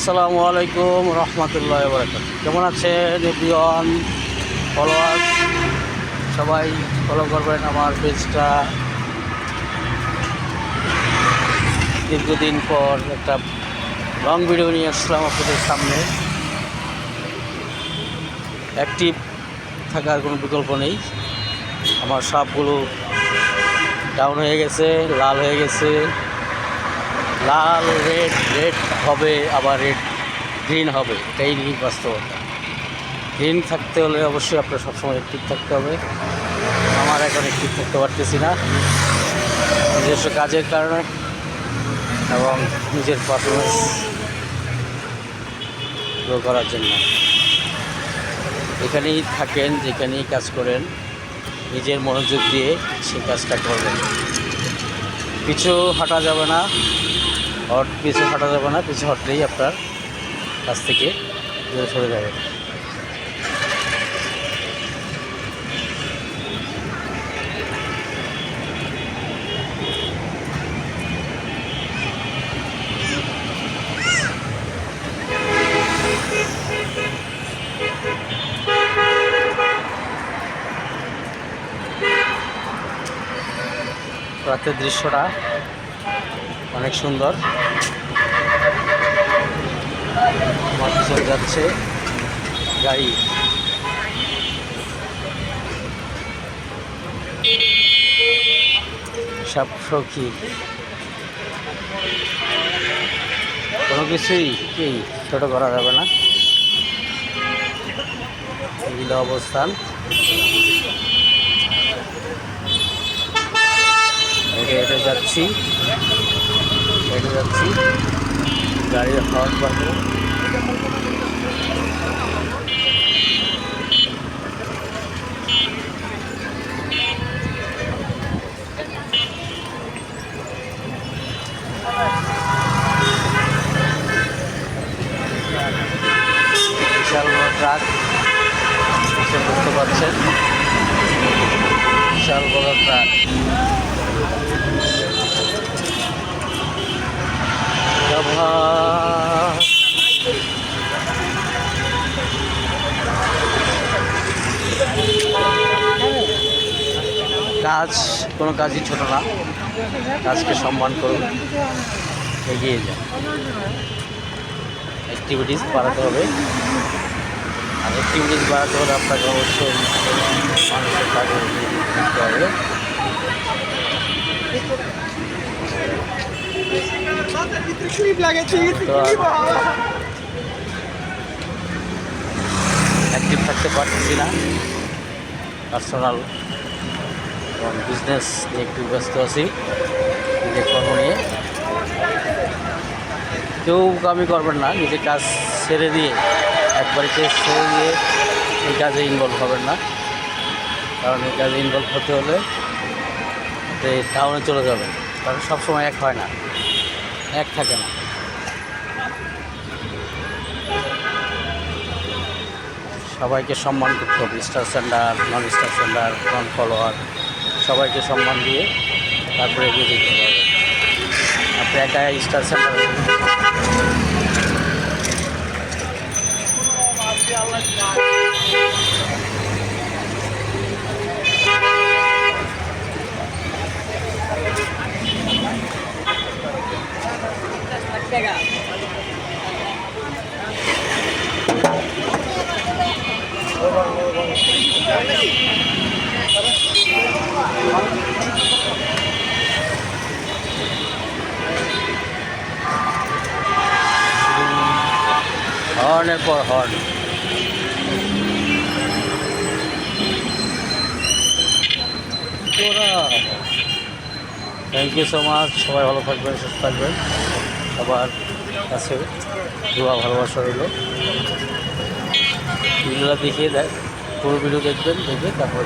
আসসালামু আলাইকুম রহমতুল্লাহ বরকাত। কেমন আছেন এভরিওয়ান ফলোয়ার্স? সবাই ফলো করবেন আমার পেজটা। দীর্ঘদিন পর একটা লং ভিডিও নিয়ে আসলাম আপনাদের সামনে। অ্যাক্টিভ থাকার কোনো বিকল্প নেই। আমার সবগুলো ডাউন হয়ে গেছে, লাল হয়ে গেছে। লাল রেড রেড হবে, আবার রেড গ্রিন হবে, এটাই বাস্তবতা। গ্রিন থাকতে হলে অবশ্যই আপনার সবসময় অ্যাক্টিভ থাকতে হবে। আমার এখন অ্যাক্টিভ থাকতে পারতেছি না, নিজস্ব কাজের কারণে এবং নিজের পারফরমেন্স গ্রো করার জন্য। এখানেই থাকেন, যেখানেই কাজ করেন, নিজের মনোযোগ দিয়ে সেই কাজটা করবেন। পিছু হাঁটা যাবে না, পিছু হাঁটা যাবে না। পিছু হাঁটলেই আপনার কাছ থেকে দূরে সরে যাবে। রাতের দৃশ্যটা অনেক সুন্দর। আমার পিছনে যাচ্ছে গাড়ি। সব সখী, কোনো কিছুই কি ছোটো করা যাবে না। এগুলো অবস্থান। হেঁটে যাচ্ছি গাড়ির হর্ন বাজে। বিশাল বড় ট্রাক, বুঝতে পারছেন, বিশাল বড় ট্রাক। কাজ কোনো কাজই ছোট না, কাজকে সম্মান করুন, এগিয়ে যান। অ্যাক্টিভিটিস বাড়াতে হবে, আর অ্যাক্টিভিটিস বাড়াতে হলে আপনাকে অবশ্যই মানুষের কাজে দিতে হবে। অ্যাক্টিভ থাকতে পারতেছি না, পার্সোনাল এবং বিজনেস নিয়ে একটু ব্যস্ত আছি, নিজের কর্ম নিয়ে। কেউ কামই করবেন না, নিজের কাজ ছেড়ে দিয়ে, একবারে কেস ছেড়ে দিয়ে এই কাজে ইনভলভ হবেন না। কারণ এই কাজে ইনভলভ হতে হলে টাউনে চলে যাবেন, কারণ সবসময় এক হয় না, এক থাকে না। সবাইকে সম্মান করতে হবে, স্টার সেন্ডার, নন স্টার সেন্ডার, নন ফলোয়ার, সবাইকে সম্মান দিয়ে তারপরে এগিয়ে যেতে হবে। আপনি একা স্টার সেন্টার হর্নের পর horn. Thank you so much. সবাই ভালো থাকবেন, সুস্থ থাকবেন। সবার কাছে দোয়া ভালোবাসা রইল। ভিডিওটা দেখিয়ে পুরো ভিডিও দেখবেন, দেখে তারপরে